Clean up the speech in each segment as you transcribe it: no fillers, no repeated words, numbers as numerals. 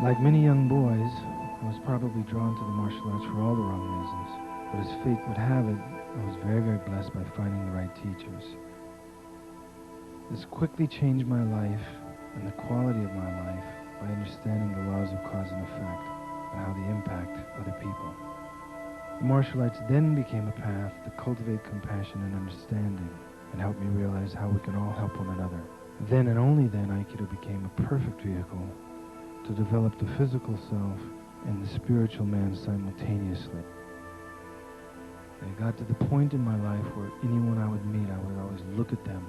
Like many young boys, I was probably drawn to the martial arts for all the wrong reasons. But as fate would have it, I was very, very blessed by finding the right teachers. This quickly changed my life and the quality of my life by understanding the laws of cause and effect and how they impact other people. The martial arts then became a path to cultivate compassion and understanding and help me realize how we can all help one another. Then and only then, Aikido became a perfect vehicle to develop the physical self and the spiritual man simultaneously. I got to the point in my life where anyone I would meet, I would always look at them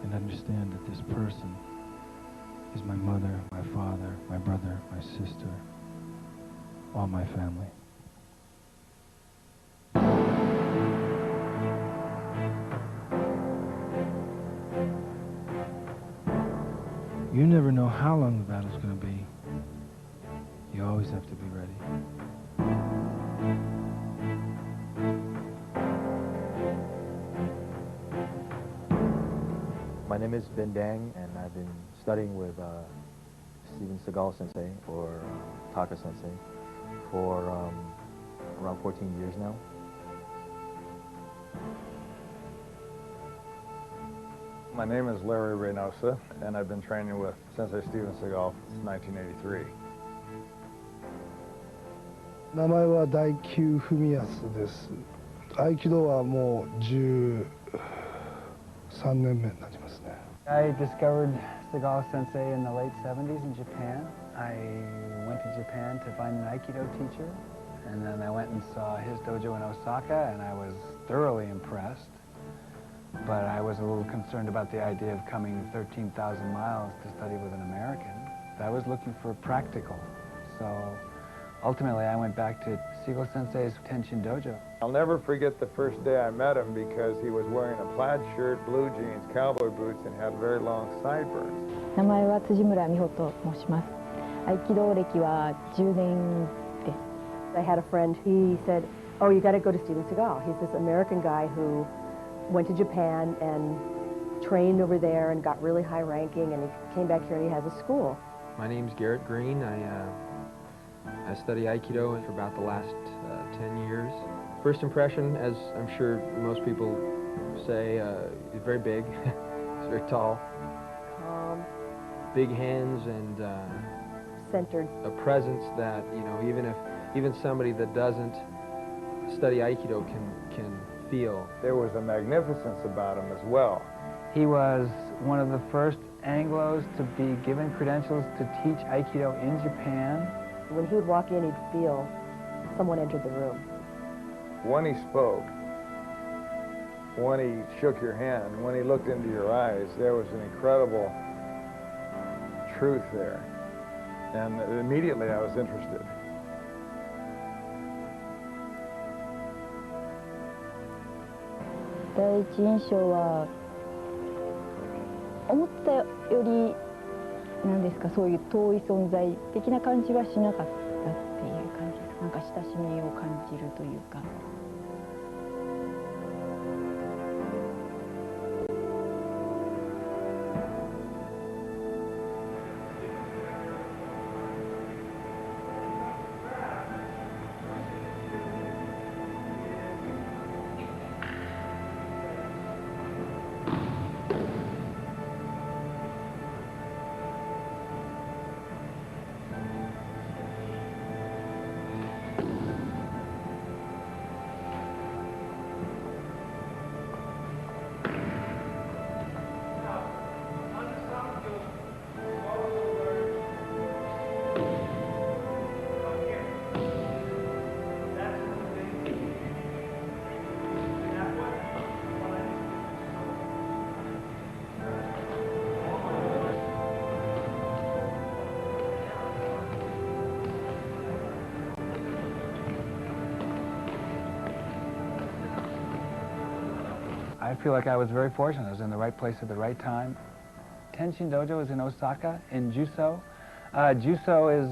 and understand that this person is my mother, my father, my brother, my sister, all my family. You never know how long the battle's going to be. You always have to be ready. My name is Ben Dang, and I've been studying with Steven Seagal Sensei, or Taka Sensei, for around 14 years now. My name is Larry Reynosa, and I've been training with Sensei Steven Seagal since 1983. 名前は大久文康です。合気道はもう13年目になりますね。I discovered Seagal Sensei in the late 70s in Japan. I went to Japan to find an Aikido teacher, and then I went and saw his dojo in Osaka, and I was thoroughly impressed. But I was a little concerned about the idea of coming 13,000 miles to study with an American. I was looking for practical, so ultimately I went back to Seagal Sensei's Tenshin Dojo. I'll never forget the first day I met him because he was wearing a plaid shirt, blue jeans, cowboy boots, and had very long sideburns. 名前は辻村美穂と申します。合気道歴は10年です。I had a friend, he said, oh, you got to go to Steven Seagal. He's this American guy who went to Japan and trained over there and got really high ranking, and he came back here and he has a school. My name's Garrett Green. I study Aikido for about the last 10 years. First impression, as I'm sure most people say, he's very big, he's very tall. Calm. Big hands and centered. A presence that, you know, even somebody that doesn't study Aikido can feel. There was a magnificence about him as well. He was one of the first Anglos to be given credentials to teach Aikido in Japan. When he would walk in, he'd feel someone entered the room. When he spoke, when he shook your hand, when he looked into your eyes, there was an incredible truth there. And immediately I was interested. 第一印象は思ったより何ですか、そういう遠い存在的な感じはしなかったっていう感じです。なんか親しみを感じるというか。I feel like I was very fortunate. I was in the right place at the right time. Tenshin Dojo is in Osaka, in Juso. Juso is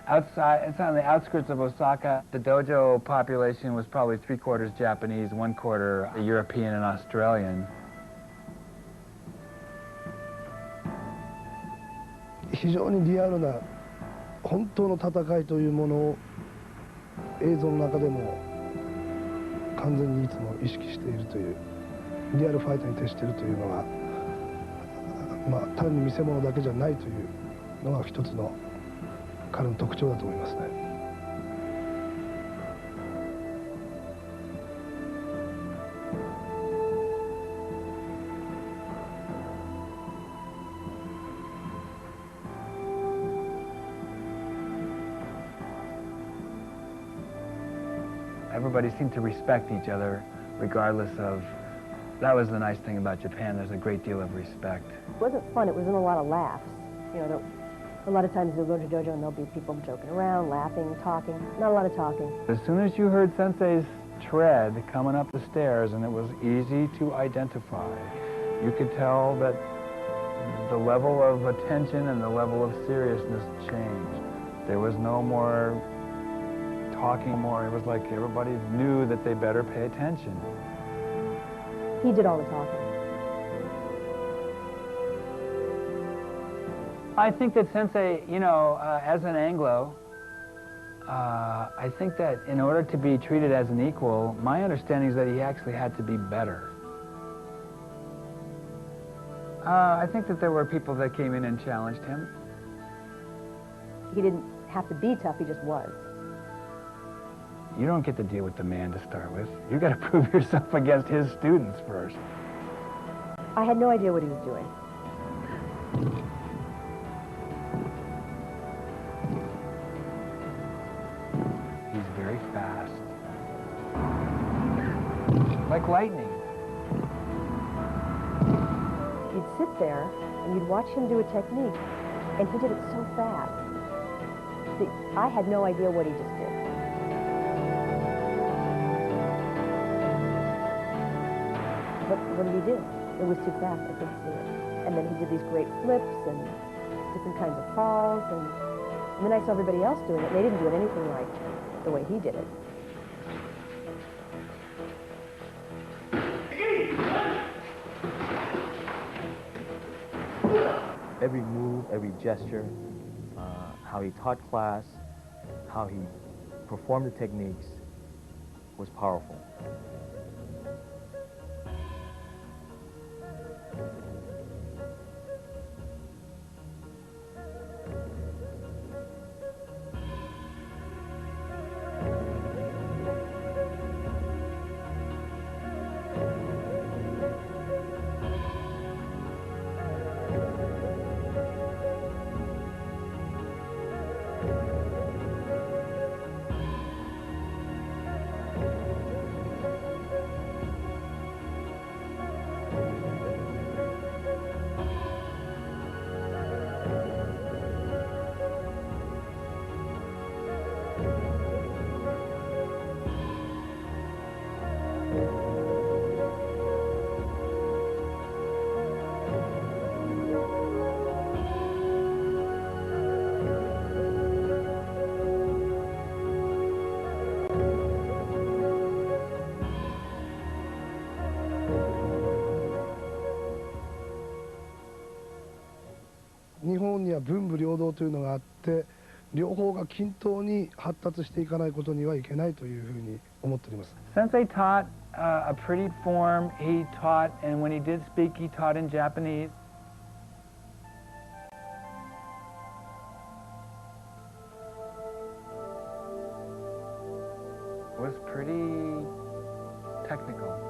outside, it's on the outskirts of Osaka. The dojo population was probably 3/4 Japanese, 1/4 European and Australian. 非常にリアルな本当の戦いというものを映像の中でも完全にいつも意識しているという、リアルファイトに徹しているというのが、単に見せ物だけじゃないというのが一つの彼の特徴だと思いますね。Everybody seemed to respect each other, regardless of. That was the nice thing about Japan. There's a great deal of respect. It wasn't fun. It wasn't a lot of laughs. You know, a lot of times you'll go to dojo and there'll be people joking around, laughing, talking. Not a lot of talking. As soon as you heard Sensei's tread coming up the stairs, and it was easy to identify, you could tell that the level of attention and the level of seriousness changed. There was no more talking more. It was like everybody knew that they better pay attention. He did all the talking. I think that Sensei, you know, as an Anglo, I think that in order to be treated as an equal, my understanding is that he actually had to be better. I think that there were people that came in and challenged him. He didn't have to be tough, he just was. You don't get to deal with the man to start with. You got to prove yourself against his students first. I had no idea what he was doing. He's very fast. Like lightning. You'd sit there and you'd watch him do a technique, and he did it so fast. See, I had no idea what he just did. What did he do? It was too fast, I couldn't see it. And then he did these great flips and different kinds of falls, and then I saw everybody else doing it, and they didn't do it anything like the way he did it. Every move, every gesture, how he taught class, how he performed the techniques was powerful.日本には文武両道というのがあって、両方が均等に発達していかないことにはいけないというふうに思っております。Sensei taught a pretty form. He taught, and when he did speak, he taught in Japanese. It was pretty technical.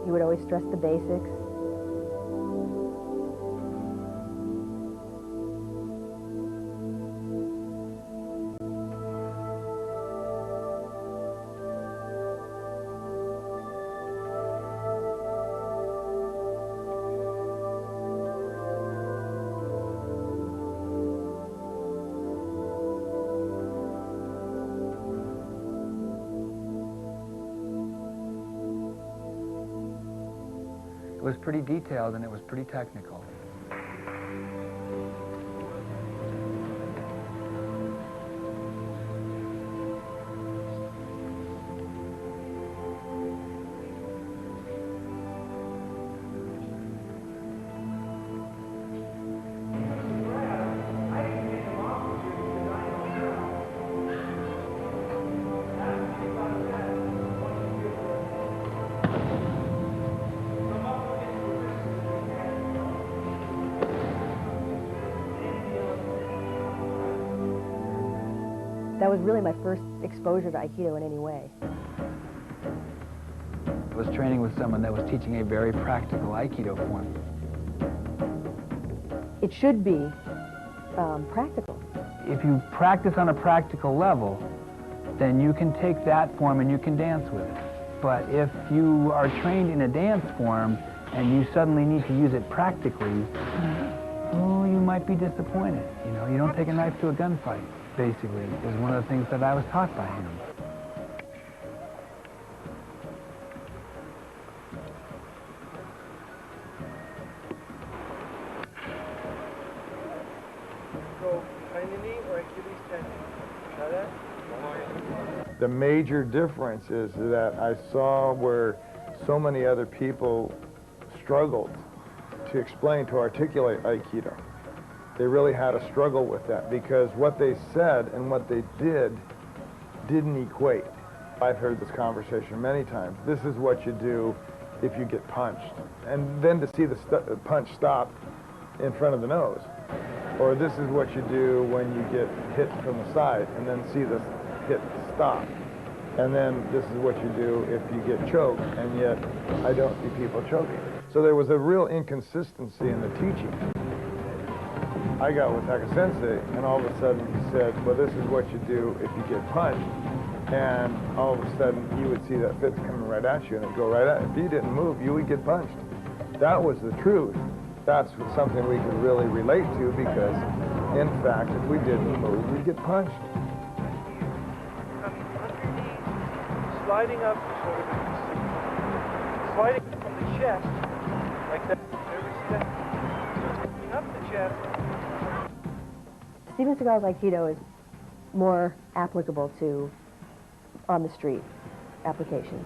He would always stress the basics. It was pretty detailed and it was pretty technical. was really my first exposure to Aikido in any way. I was training with someone that was teaching a very practical Aikido form. It should be practical. If you practice on a practical level, then you can take that form and you can dance with it. But if you are trained in a dance form and you suddenly need to use it practically, oh, you might be disappointed. You know, you don't take a knife to a gunfight, basically, is one of the things that I was taught by him. The major difference is that I saw where so many other people struggled to explain, to articulate Aikido. They really had a struggle with that because what they said and what they did didn't equate. I've heard this conversation many times. This is what you do if you get punched. And then to see the punch stop in front of the nose. Or this is what you do when you get hit from the side and then see the hit stop. And then this is what you do if you get choked, and yet I don't see people choking. So there was a real inconsistency in the teaching. I got with Taka Sensei, and all of a sudden he said, well, this is what you do if you get punched. And all of a sudden you would see that fist coming right at you, and it'd go right at you. If you didn't move, you would get punched. That was the truth. That's something we could really relate to because, in fact, if we didn't move, we'd get punched. Sliding up the shoulders, sliding from the chest, like that. Ever see that? Lifting up the chest. Steven Seagal's Aikido is more applicable to on-the-street applications.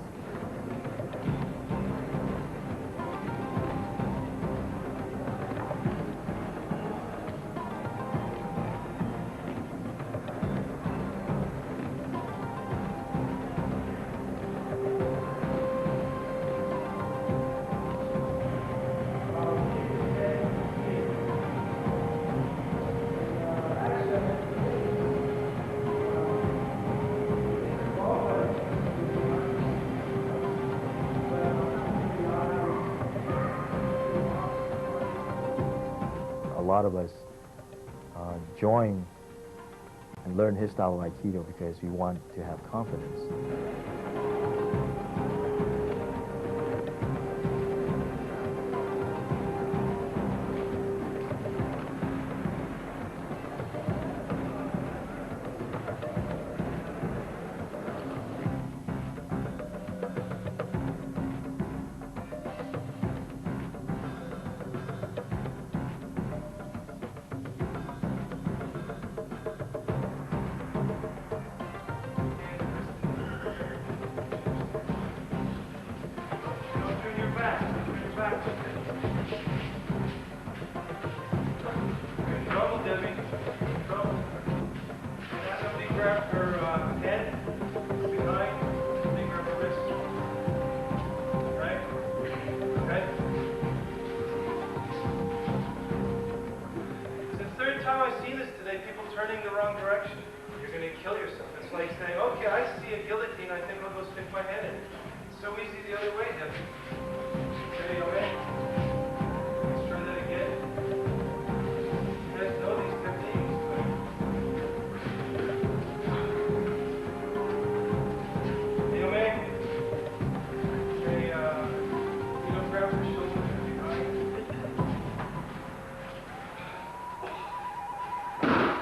A lot of us join and learn his style of Aikido because we want to have confidence.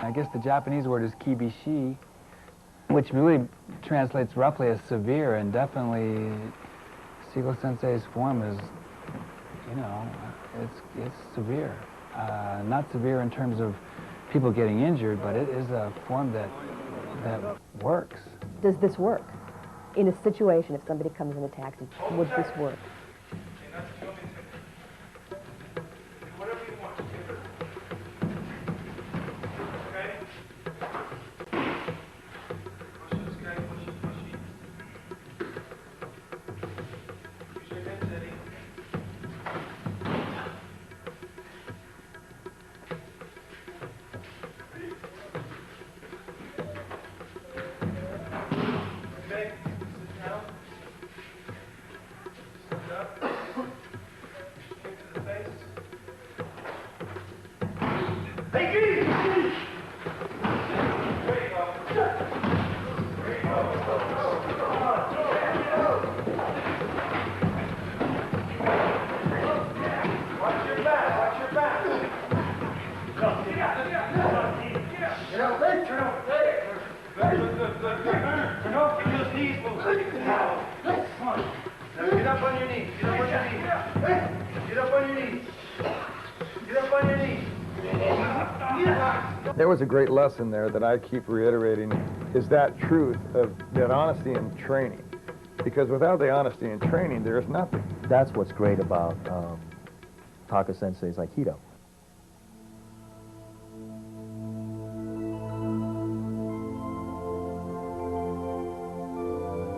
I guess the Japanese word is kibishi, which really translates roughly as severe, and definitely Sigal Sensei's form is, you know, it's severe. Not severe in terms of people getting injured, but it is a form that works. Does this work? In a situation, if somebody comes and attacks you, would this work? Get up on your knees. Get up on your knees. Get up on your knees. Get up on your knees. There was a great lesson there that I keep reiterating, is that truth of that honesty in training. Because without the honesty in training, there is nothing. That's what's great about Taka Sensei's Aikido.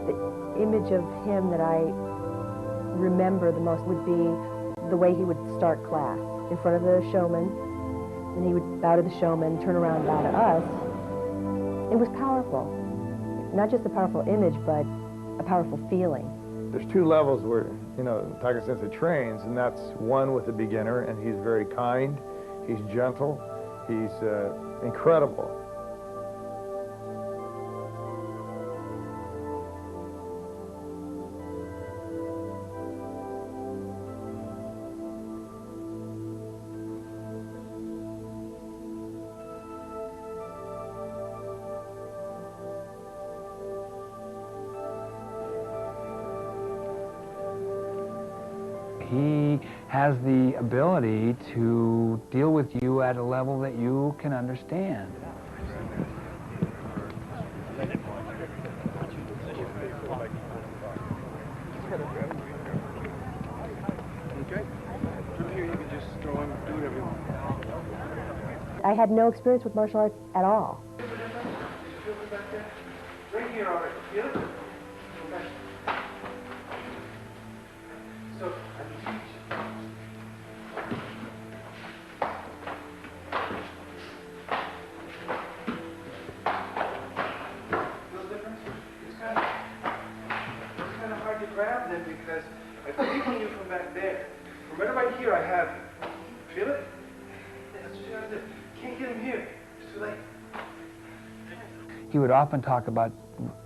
The image of him that I remember the most would be the way he would start class in front of the showman, and he would bow to the showman, turn around, bow to us. It was powerful. Not just a powerful image, but a powerful feeling. There's two levels where, you know, Taka Sensei trains, and that's one with the beginner, and he's very kind, he's gentle, he's incredible. He has the ability to deal with you at a level that you can understand. I had no experience with martial arts at all. Right here, all right. Feel it? So, I can teach. Feel the difference? It's kind of hard to grab them because I feel on you from back there. From right here, I have. Feel it? That's what you gotta do. Can't get him here. It's too late. He would often talk about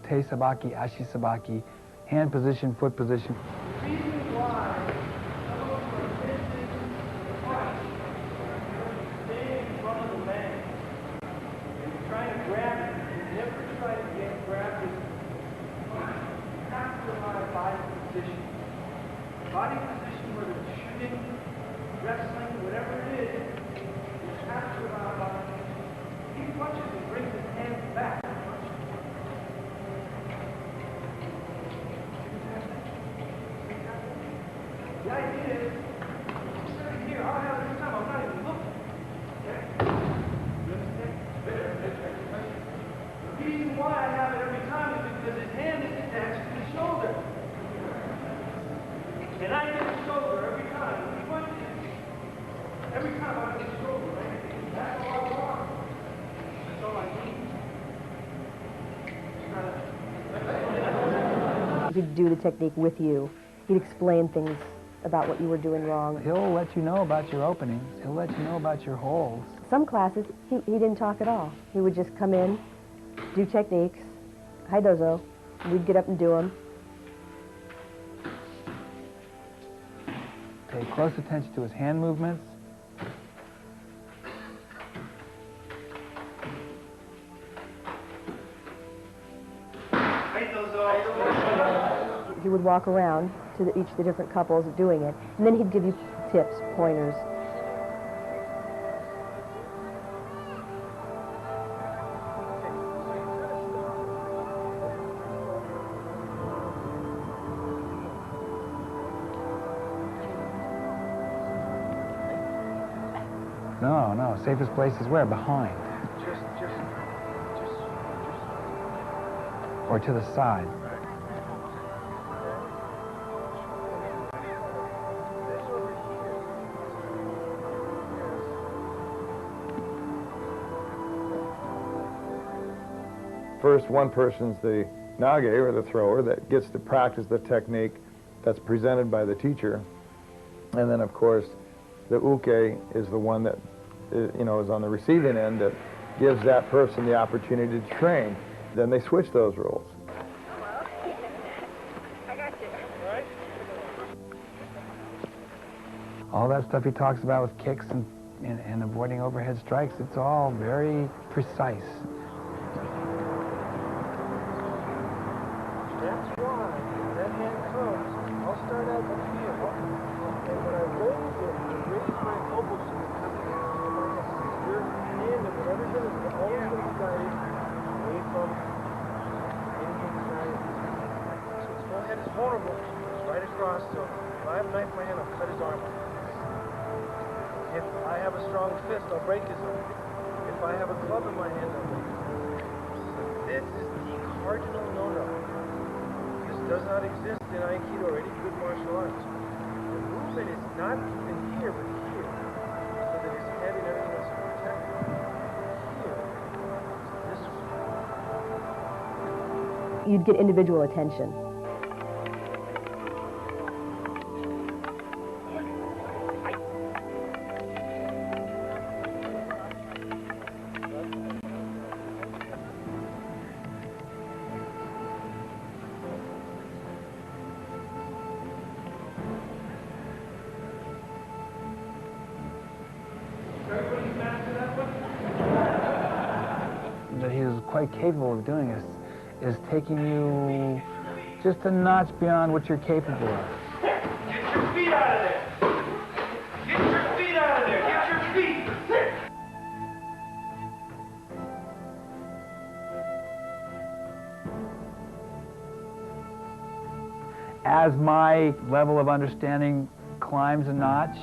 te sabaki, ashi sabaki, hand position, foot position. The reason why some of them are missing the fight, stay in front of the man, and you're trying to grab it, and never try to get grabbed with after my body position. Body position, whether it's shooting, wrestling, whatever it is after my body. He punches and brings his hands back. The idea is, I'm sitting here, I'll have this time, I'm not even looking. Okay? You understand? The reason why I have it every time is because his hand is attached to his shoulder. And I get the shoulder every time. He punches. Every time I get the shoulder, right? That's all I want. That's all I need. He'd do the technique with you. He'd explain things about what you were doing wrong. He'll let you know about your openings. He'll let you know about your holes. Some classes, he didn't talk at all. He would just come in, do techniques, haidozo, we'd get up and do them. Pay close attention to his hand movements. He would walk around to each of the different couples doing it, and then he'd give you tips, pointers. No, safest place is where? Behind. Or to the side. First, one person's the nage, or the thrower, that gets to practice the technique that's presented by the teacher. And then, of course, the uke is the one that, you know, is on the receiving end, that gives that person the opportunity to train. Then they switch those roles. I got you. All right? All that stuff he talks about with kicks and avoiding overhead strikes, it's all very precise. That's I have a knife in my hand, I'll cut his arm off. If I have a strong fist, I'll break his arm. If I have a club in my hand, I'll break his arm. This is the cardinal no-no. This does not exist in Aikido or any good martial arts. The movement is not even here, but here, so that his head and everything else is protected. Here, this way. You'd get individual attention. That he is quite capable of doing is taking you just a notch beyond what you're capable of. Get your feet out of there! Get your feet out of there! Get your feet! As my level of understanding climbs a notch,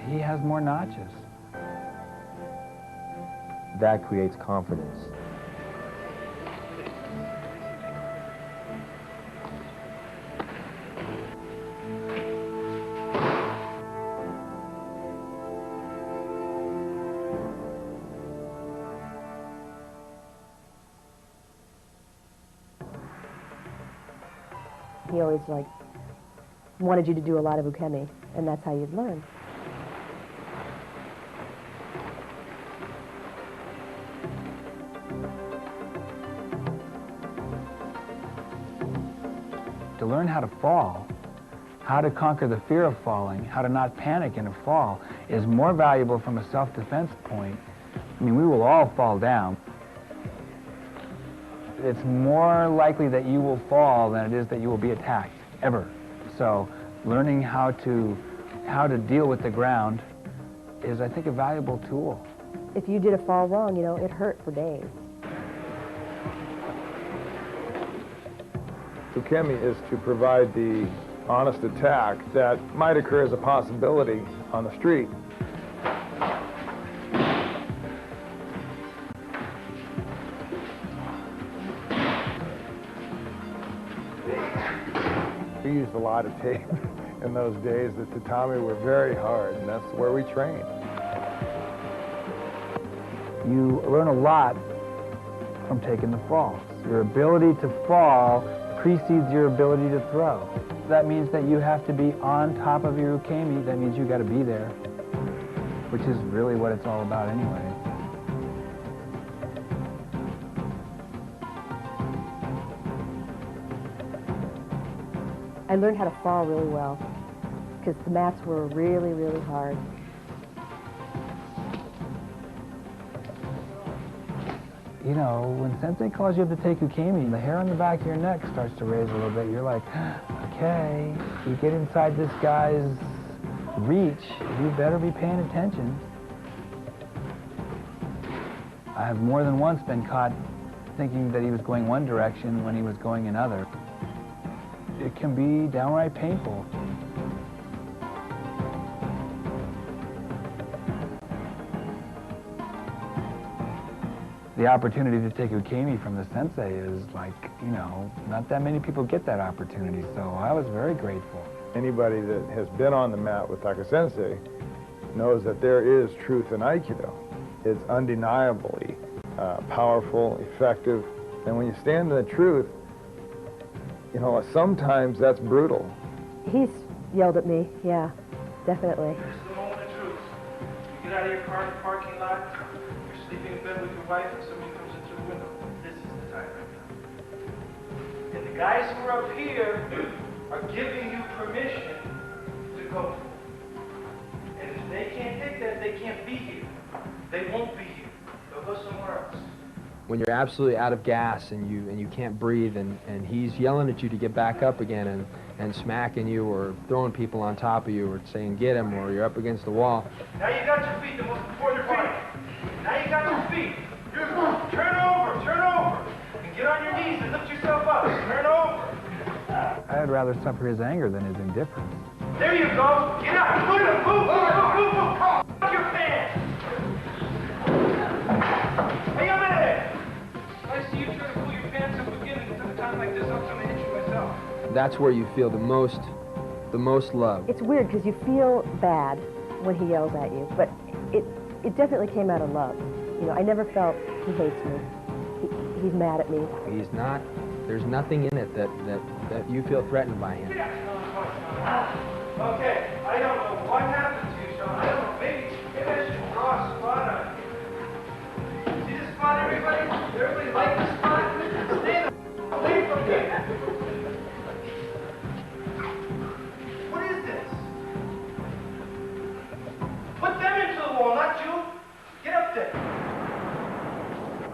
he has more notches. That creates confidence. He always wanted you to do a lot of ukemi, and that's how you'd learn. To learn how to fall, how to conquer the fear of falling, how to not panic in a fall is more valuable from a self-defense point. I mean, we will all fall down. It's more likely that you will fall than it is that you will be attacked, ever. So learning how to deal with the ground is, I think, a valuable tool. If you did a fall wrong, it hurt for days. Ukemi is to provide the honest attack that might occur as a possibility on the street. We used a lot of tape in those days. The tatami were very hard, and that's where we trained. You learn a lot from taking the falls. Your ability to fall precedes your ability to throw. That means that you have to be on top of your ukemi. That means you got to be there, which is really what it's all about anyway. I learned how to fall really well because the mats were really, really hard. You know, when sensei calls you up to take ukemi, the hair on the back of your neck starts to raise a little bit. You're like, okay, you get inside this guy's reach, you better be paying attention. I have more than once been caught thinking that he was going one direction when he was going another. It can be downright painful. The opportunity to take ukemi from the sensei is not that many people get that opportunity, so I was very grateful. Anybody that has been on the mat with Taka Sensei knows that there is truth in Aikido. It's undeniably powerful, effective, and when you stand in the truth, sometimes that's brutal. He's yelled at me, yeah, definitely. Here's the moment of truth. You get out of your car in the parking lot, you're sleeping in bed with your wife, and somebody comes in through the window. This is the time right now. And the guys who are up here are giving you permission to go. And if they can't take that, they can't be here. They won't be here. They'll go somewhere else. When you're absolutely out of gas and you can't breathe and he's yelling at you to get back up again and smacking you or throwing people on top of you or saying get him or you're up against the wall. Now you got your feet, the most important part. Now you got your feet. Turn over, and get on your knees and lift yourself up. Turn over. I I'd rather suffer his anger than his indifference. There you go. Get up. Move, move, move, move, move. Fuck your pants. Hey, young man. I see you trying to pull your pants up again at a time like this. I'm going to hit you myself. That's where you feel the most love. It's weird because you feel bad when he yells at you, but it definitely came out of love. You know, I never felt he hates me. He's mad at me. He's not. There's nothing in it that you feel threatened by him. Okay, I don't know what happened to you, Sean. I don't know. Maybe I should draw a spot on you. See this spot, everybody? Everybody like this spot? Stay away from me. What is this? Put them into the wall, not you. Get up there.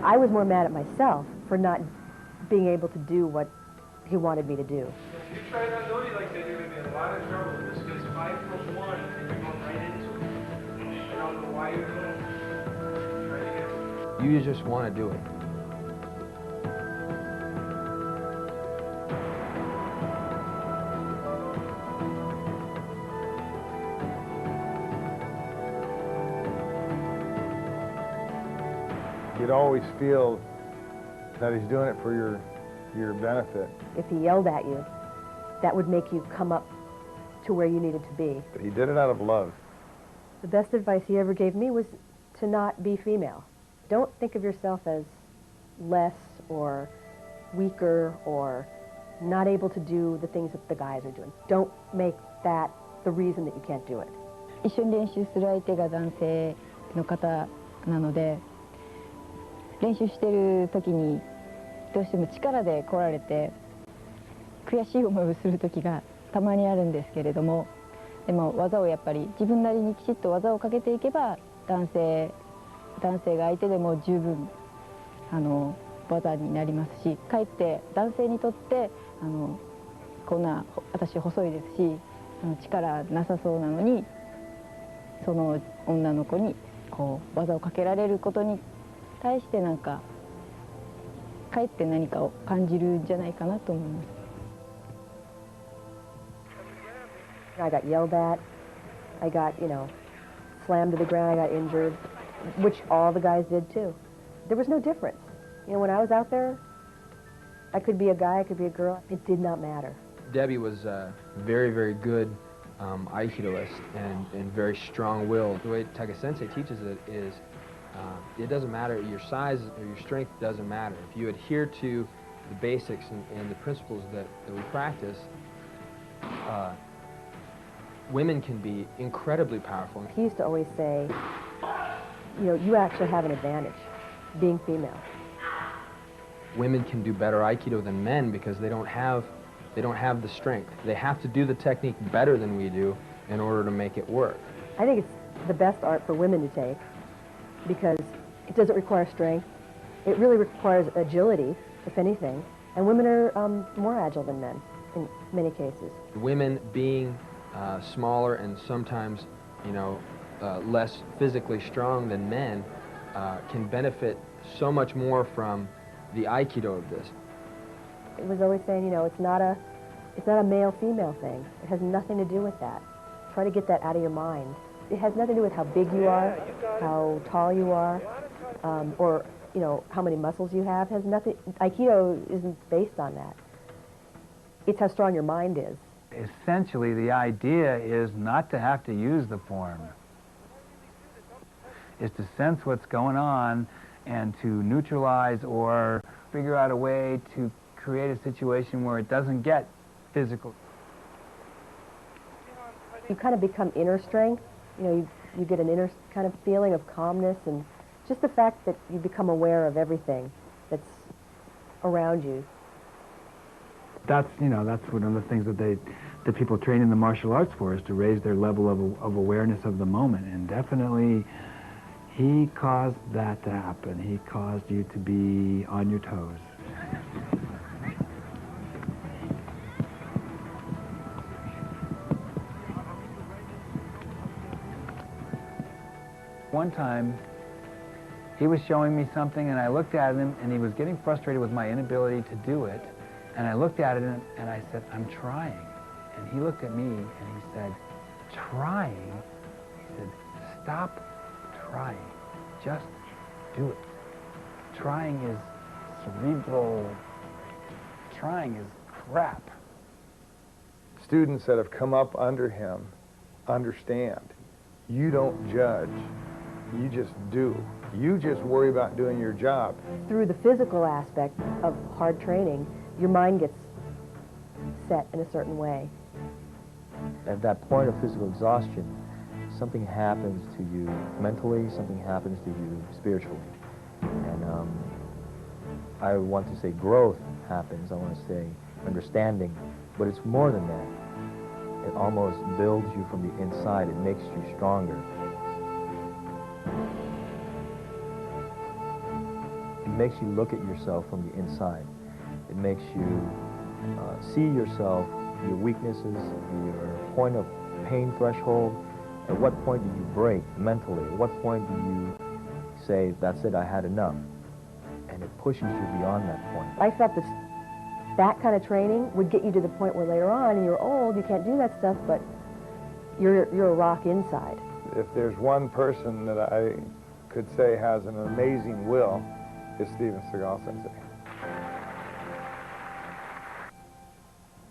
I was more mad at myself for not being able to do what he wanted me to do. If you try to do it like that, you're going to be in a lot of trouble. This gets 5 + 1, and you're going right into it. I don't know why you're doing it. Try to get it. You just want to do it. You'd always feel that he's doing it for your benefit. If he yelled at you, that would make you come up to where you needed to be. But he did it out of love. The best advice he ever gave me was to not be female. Don't think of yourself as less or weaker or not able to do the things that the guys are doing. Don't make that the reason that you can't do it. 一緒に練習する相手が男性の方なので、練習してる時にどうしても力で来られて悔しい思いをする時がたまにあるんですけれども、でも技をやっぱり自分なりにきちっと技をかけていけば男性が相手でも十分技になりますし、かえって男性にとってこんな私細いですし力なさそうなのにその女の子にこう技をかけられることに対してなんかかえって何かを感じるんじゃないかなと思います。I got yelled at. I got, slammed to the ground. I got injured, which all the guys did too. There was no difference. When I was out there, I could be a guy, I could be a girl. It did not matter. Debbie was a very, very good aikidoist and very strong-willed. The way Taka-sensei teaches it is it doesn't matter, your size or your strength doesn't matter. If you adhere to the basics and the principles that we practice, women can be incredibly powerful. He used to always say, you actually have an advantage being female. Women can do better Aikido than men because they don't have the strength. They have to do the technique better than we do in order to make it work. I think it's the best art for women to take because it doesn't require strength. It really requires agility, if anything. And women are more agile than men in many cases. Women being smaller and sometimes, less physically strong than men can benefit so much more from the Aikido of this. It was always saying, it's not a male-female thing. It has nothing to do with that. Try to get that out of your mind. It has nothing to do with how big you are, how tall you are, or how many muscles you have. It has nothing. Aikido isn't based on that. It's how strong your mind is. Essentially, the idea is not to have to use the form. It's to sense what's going on and to neutralize or figure out a way to create a situation where it doesn't get physical. You kind of become inner strength. You get an inner kind of feeling of calmness and just the fact that you become aware of everything that's around you. That's one of the things that people train in the martial arts for, is to raise their level of awareness of the moment. And definitely, he caused that to happen. He caused you to be on your toes. One time, he was showing me something, and I looked at him, and he was getting frustrated with my inability to do it. And I looked at it and I said, I'm trying. And he looked at me and he said, trying? He said, stop trying. Just do it. Trying is cerebral. Trying is crap. Students that have come up under him understand. You don't judge. You just do. You just worry about doing your job. Through the physical aspect of hard training, your mind gets set in a certain way. At that point of physical exhaustion, something happens to you mentally, something happens to you spiritually. And I want to say growth happens, I want to say understanding, but it's more than that. It almost builds you from the inside. It makes you stronger. It makes you look at yourself from the inside. It makes you see yourself, your weaknesses, your point of pain threshold. At what point do you break mentally? At what point do you say, that's it, I had enough? And it pushes you beyond that point. I felt that kind of training would get you to the point where later on, and you're old, you can't do that stuff, but you're a rock inside. If there's one person that I could say has an amazing will, it's Steven Seagal Sensei.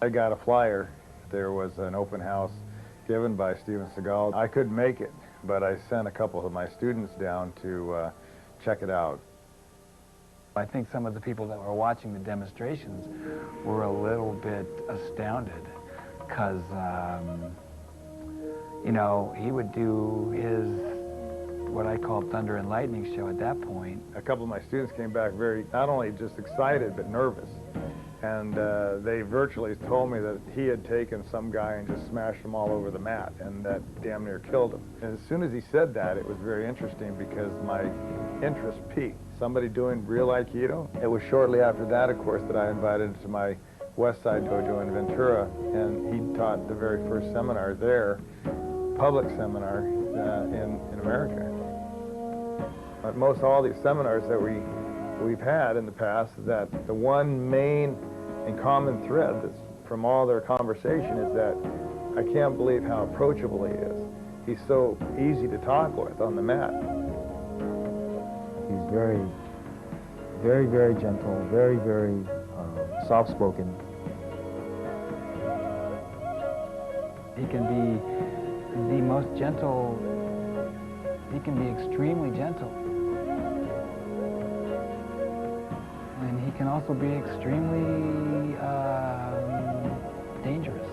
I got a flyer. There was an open house given by Steven Seagal. I couldn't make it, but I sent a couple of my students down to check it out. I think some of the people that were watching the demonstrations were a little bit astounded because, you know, he would do his, what I call Thunder and Lightning show at that point. A couple of my students came back very, not only just excited, but nervous. And they virtually told me that he had taken some guy and just smashed him all over the mat, and that damn near killed him. And as soon as he said that, it was very interesting because my interest peaked. Somebody doing real Aikido. It was shortly after that, of course, that I invited him to my West Side Dojo in Ventura, and he taught the very first seminar there, public seminar in America. At most all these seminars that we've had in the past, that the one main and common thread that's from all their conversation is that I can't believe how approachable he is. He's so easy to talk with on the mat. He's very, very, very gentle, very, very soft-spoken. He can be the most gentle, he can be extremely gentle. And he can also be extremely dangerous.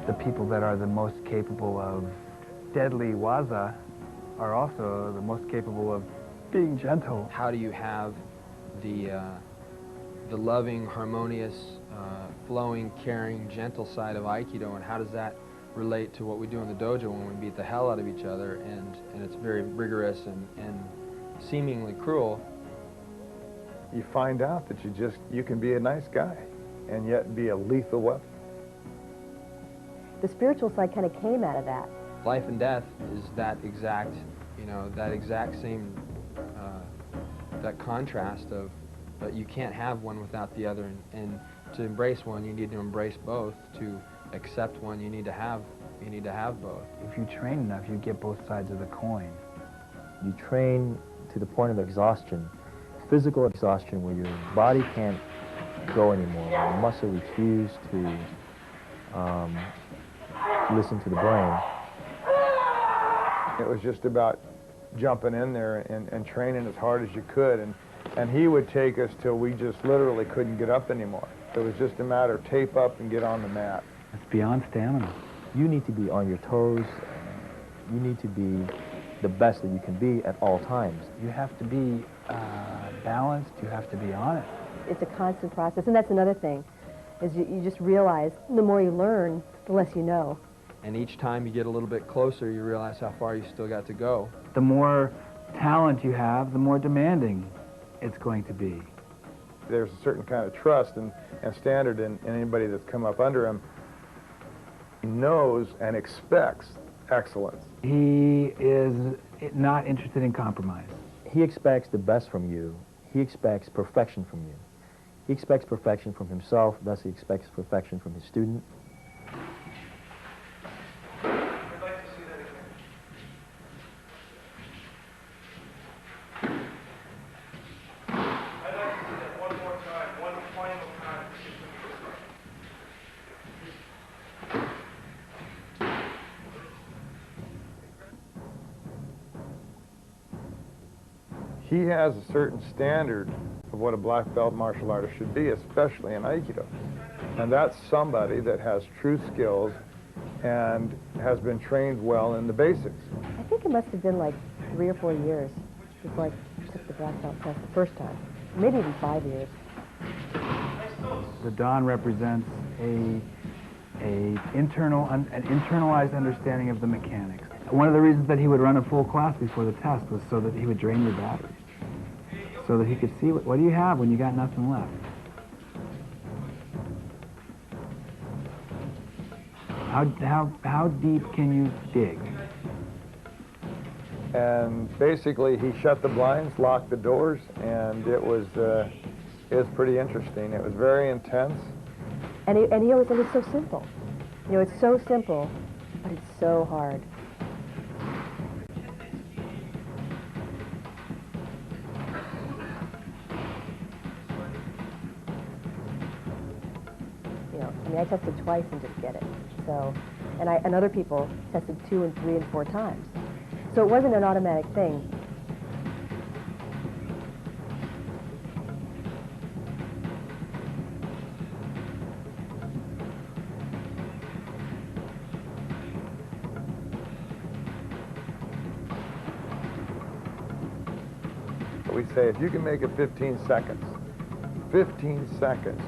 The people that are the most capable of deadly waza are also the most capable of being gentle. How do you have the loving, harmonious, flowing, caring, gentle side of Aikido, and how does that relate to what we do in the dojo when we beat the hell out of each other and it's very rigorous and seemingly cruel? You find out that you can be a nice guy and yet be a lethal weapon. The spiritual side kind of came out of that. Life and death is that exact, you know, that exact same, that contrast of you can't have one without the other, and to embrace one you need to embrace both. To accept one you need to have both. If you train enough, you get both sides of the coin. You train to the point of exhaustion, physical exhaustion, where your body can't go anymore, your muscle refuse to listen to the brain. It was just about jumping in there and training as hard as you could, and he would take us till we just literally couldn't get up anymore. It was just a matter of tape up and get on the mat. It's beyond stamina. You need to be on your toes. You need to be the best that you can be at all times. You have to be balanced. You have to be on it. It's a constant process, and that's another thing, is you just realize the more you learn, the less you know. And each time you get a little bit closer, you realize how far you still got to go. The more talent you have, the more demanding it's going to be. There's a certain kind of trust and standard in anybody that's come up under him. He knows and expects excellence. He is not interested in compromise. He expects the best from you. he expects perfection from you. He expects perfection from himself, thus he expects perfection from his student. I'd like to see that again. I'd like to see that one more time, one final time. He has a certain standard of what a black belt martial artist should be, especially in Aikido. And that's somebody that has true skills and has been trained well in the basics. I think it must have been like 3 or 4 years before I took the black belt test the first time. Maybe even 5 years. The Dan represents an internalized understanding of the mechanics. One of the reasons that he would run a full class before the test was so that he would drain your batteries, so that he could see what do you have when you got nothing left. How deep can you dig? And basically he shut the blinds, locked the doors, and it was pretty interesting. It was very intense. And he always said it's so simple. You know, it's so simple, but it's so hard. You know, I mean, I tested twice and didn't get it. So, and other people tested 2 and 3 and 4 times. So it wasn't an automatic thing. We say, if you can make it 15 seconds, 15 seconds.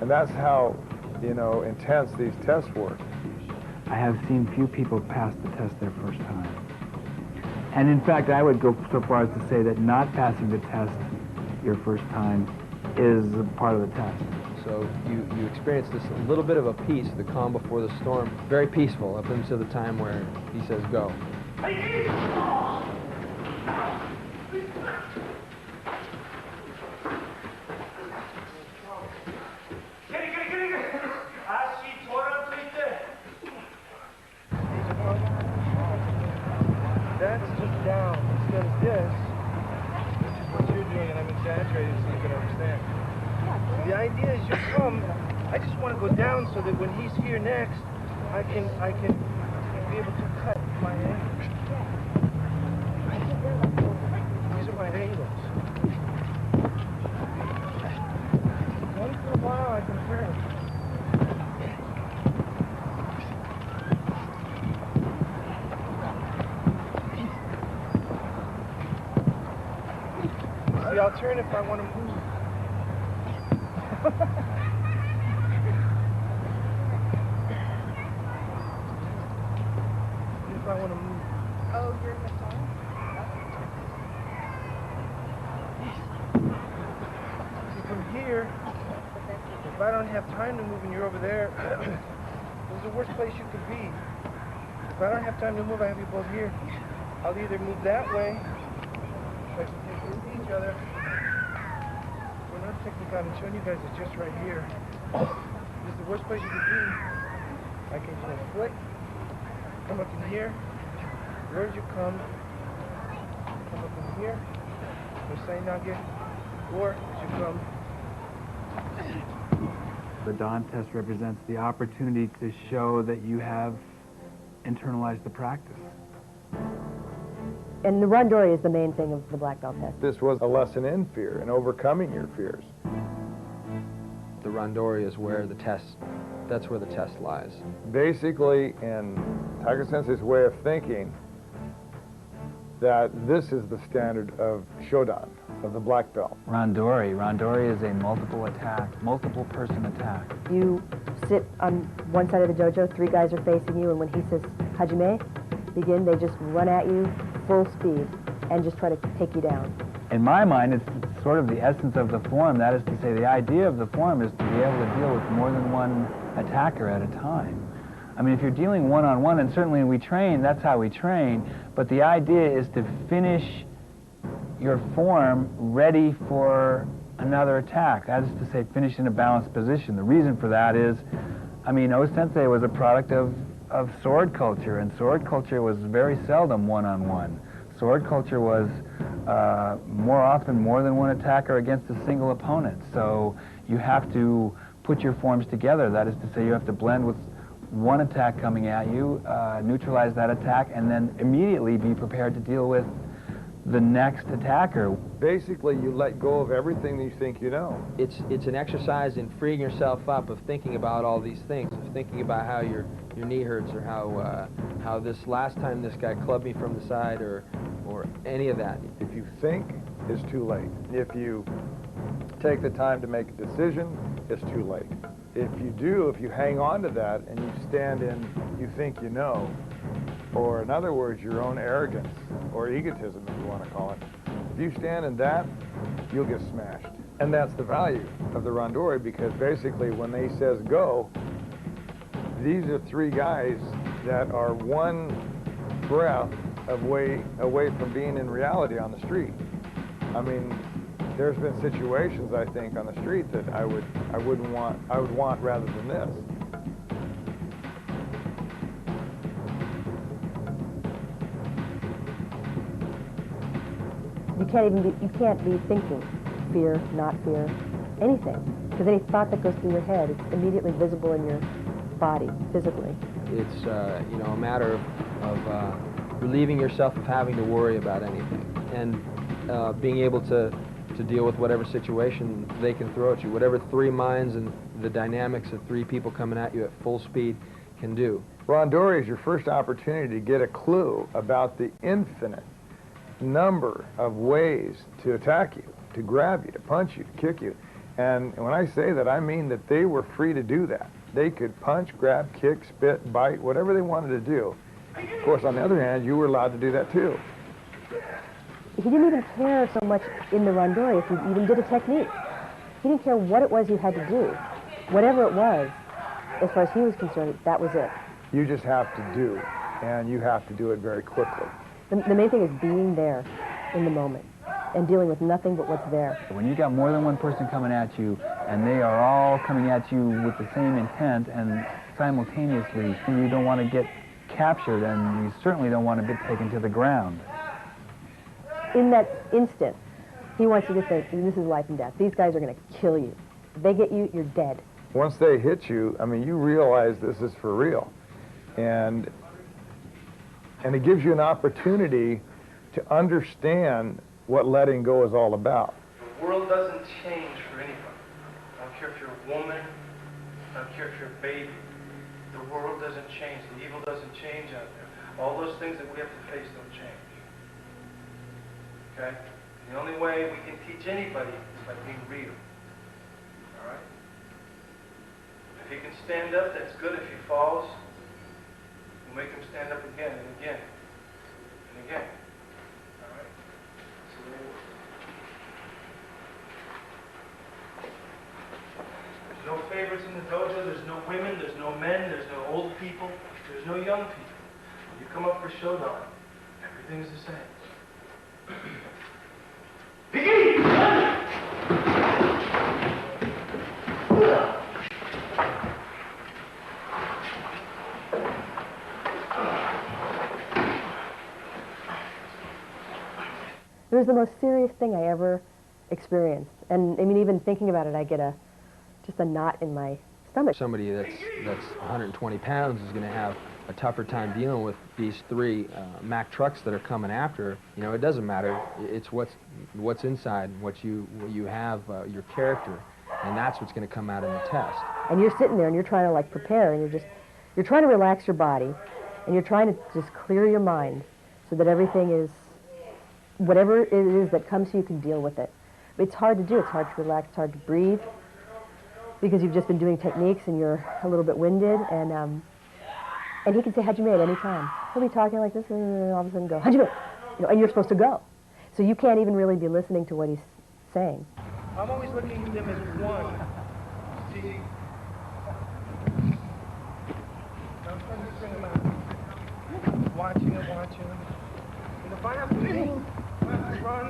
And that's how, you know, intense these tests work. I have seen few people pass the test their first time. And in fact, I would go so far as to say that not passing the test your first time is a part of the test. So you experience this a little bit of a peace, the calm before the storm, very peaceful up until the time where he says go. That's just down instead of this. This is what you're doing, and I'm exaggerating so you can understand. The idea is you come, I just want to go down so that when he's here next, I can be able to cut my angles. These are my angles. Once in a while I can turn. See, I'll turn if I want to move. If I want to move. Oh, you're in the song? See, from here, if I don't have time to move and you're over there, this is the worst place you could be. If I don't have time to move, I have you both here. I'll either move that way, so I can take each other. We're not technically, I'm showing you guys it's just right here. This is the worst place you could be. I can just flick, come up in here. Where'd you come up in here, or say nugget, or you come. The Dan test represents the opportunity to show that you have internalized the practice. And the randori is the main thing of the black belt test. This was a lesson in fear and overcoming your fears. The randori is where the test, that's where the test lies. Basically, in Tiger Sensei's way of thinking, that this is the standard of Shodan, of the black belt. Randori is a multiple person attack. You sit on one side of the dojo, 3 guys are facing you, and when he says Hajime, begin, they just run at you full speed and just try to take you down. In my mind, it's sort of the essence of the form. That is to say, the idea of the form is to be able to deal with more than one attacker at a time. I mean, if you're dealing one-on-one, and certainly we train, that's how we train, but the idea is to finish your form ready for another attack. That is to say, finish in a balanced position. The reason for that is, I mean, O-sensei was a product of sword culture, and sword culture was very seldom one-on-one. Sword culture was more often more than one attacker against a single opponent. So you have to put your forms together. That is to say, you have to blend with one attack coming at you, neutralize that attack, and then immediately be prepared to deal with the next attacker. Basically, you let go of everything that you think you know. It's an exercise in freeing yourself up of thinking about all these things, of thinking about how your knee hurts, or how this last time this guy clubbed me from the side, or any of that. If you think, it's too late. If you take the time to make a decision, it's too late. If you hang on to that and you stand in, you think you know, or in other words, your own arrogance or egotism, if you want to call it, if you stand in that, you'll get smashed. And that's the value of the randori, because basically when they says go, these are three guys that are one breath away from being in reality on the street. I mean, there's been situations, I think, on the street that I would want rather than this. You can't be thinking fear, not fear, anything, because any thought that goes through your head, it's immediately visible in your body, physically. It's a matter of relieving yourself of having to worry about anything, and being able to deal with whatever situation they can throw at you, whatever three minds and the dynamics of three people coming at you at full speed can do. Randori is your first opportunity to get a clue about the infinite number of ways to attack you, to grab you, to punch you, to kick you. And when I say that, I mean that they were free to do that. They could punch, grab, kick, spit, bite, whatever they wanted to do. Of course, on the other hand, you were allowed to do that too. He didn't even care so much in the randori if you even did a technique. He didn't care what it was you had to do. Whatever it was, as far as he was concerned, that was it. You just have to do, and you have to do it very quickly. The main thing is being there in the moment and dealing with nothing but what's there. When you got more than one person coming at you, and they are all coming at you with the same intent and simultaneously, you don't want to get captured, and you certainly don't want to get taken to the ground. In that instant, he wants you to think, this is life and death. These guys are going to kill you. If they get you, you're dead. Once they hit you, I mean, you realize this is for real. And it gives you an opportunity to understand what letting go is all about. The world doesn't change for anybody. I don't care if you're a woman, I don't care if you're a baby. The world doesn't change. The evil doesn't change out there. All those things that we have to face don't change. Okay? The only way we can teach anybody is by being real. All right? If he can stand up, that's good. If he falls, we'll make him stand up again and again and again. All right? So there's no favorites in the dojo. There's no women. There's no men. There's no old people. There's no young people. When you come up for showdown, everything's the same. It was the most serious thing I ever experienced. And I mean, even thinking about it, I get just a knot in my stomach. Somebody that's 120 pounds is going to have a tougher time dealing with these three Mack trucks that are coming after. You know, it doesn't matter. It's what's inside, what you have, your character, and that's what's going to come out in the test. And you're sitting there and you're trying to like prepare, and you're trying to relax your body, and you're trying to just clear your mind so that everything is, whatever it is that comes to you, can deal with it. It's hard to do. It's hard to relax. It's hard to breathe because you've just been doing techniques and you're a little bit winded. And he can say Hajime at any time. He'll be talking like this, and all of a sudden go Hajime, and you're supposed to go. So you can't even really be listening to what he's saying. I'm always looking at them as one. See? I'm trying to bring them out. Watching. And if I have to move, I have to run,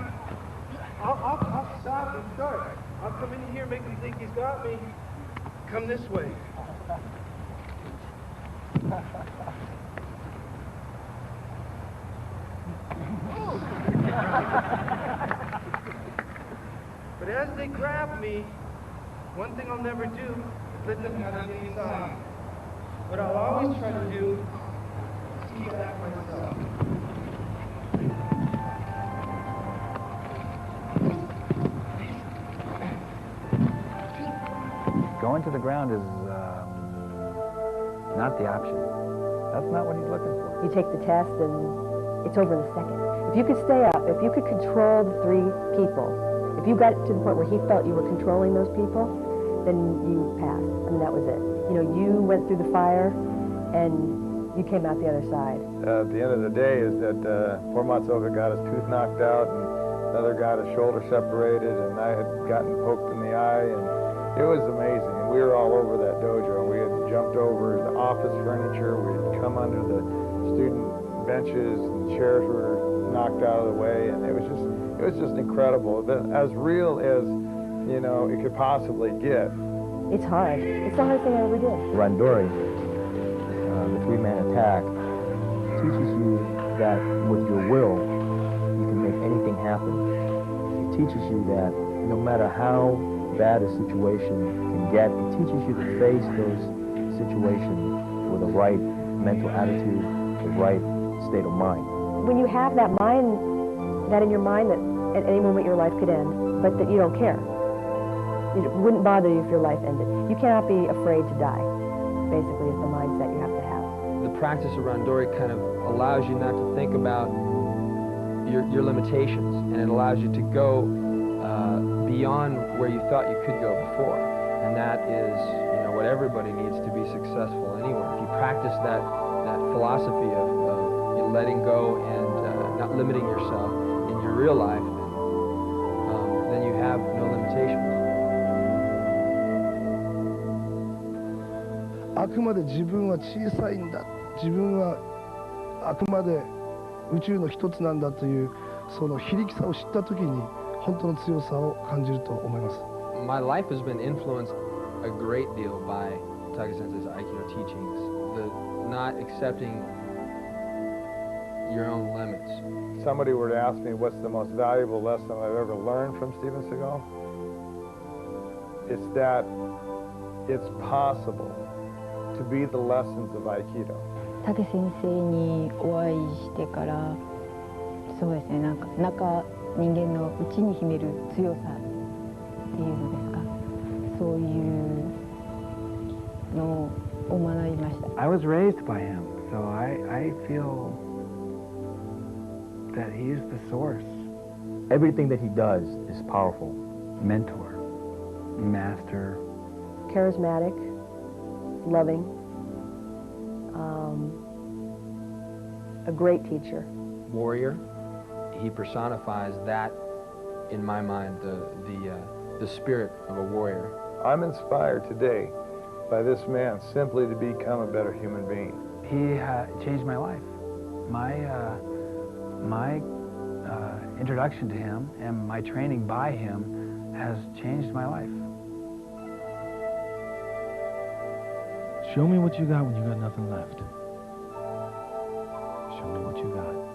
I'll stop and start. I'll come in here, make him think he's got me. Come this way. But as they grab me, one thing I'll never do is let them have me inside. What I'll always try to do is keep that myself. Going to the ground is not the option. That's not what he's looking for. You take the test and it's over in a second. If you could stay up, if you could control the three people, if you got to the point where he felt you were controlling those people, then you passed. I mean, that was it. You know, you went through the fire and you came out the other side. At the end of the day is that poor Matsuoka got his tooth knocked out and another got his shoulder separated and I had gotten poked in the eye and it was amazing. And we were all over that dojo. We had jumped over the office furniture. We had come under the student benches and chairs were knocked out of the way and it was just incredible. As real as, you know, it could possibly get. It's hard. It's the hardest thing I ever did. Randori, the three-man attack, teaches you that with your will, you can make anything happen. It teaches you that no matter how bad a situation can get, it teaches you to face those situations with the right mental attitude, the right state of mind. When you have that in your mind that at any moment your life could end, but that you don't care. It wouldn't bother you if your life ended. You cannot be afraid to die, basically, is the mindset you have to have. The practice of Randori kind of allows you not to think about your limitations, and it allows you to go beyond where you thought you could go before. And that is, you know, what everybody needs to be successful anywhere. If you practice that philosophy of you know, letting go and not limiting yourself in your real life, then you have no limitations. あくまで自分は小さいんだ、自分はあくまで宇宙の一つなんだというその非力さを知った時に本当の強さを感じると思います。My life has been influenced a great deal by Taka-sensei's Aikido teachings. The not accepting your own limits. Somebody were to ask me what's the most valuable lesson I've ever learned from Steven Seagal, it's that it's possible to be the lessons of Aikido. 武先生にお会いしてからそうですね、なんか人間の内に秘める強さっていうのですか、そういうのを学びました。I was raised by him, so I feel that he's the source. Everything that he does is powerful. Mentor, master. Charismatic, loving, a great teacher. Warrior. He personifies that, in my mind, the spirit of a warrior. I'm inspired today by this man simply to become a better human being. He changed my life. My introduction to him and my training by him has changed my life. Show me what you got when you got nothing left. Show me what you got.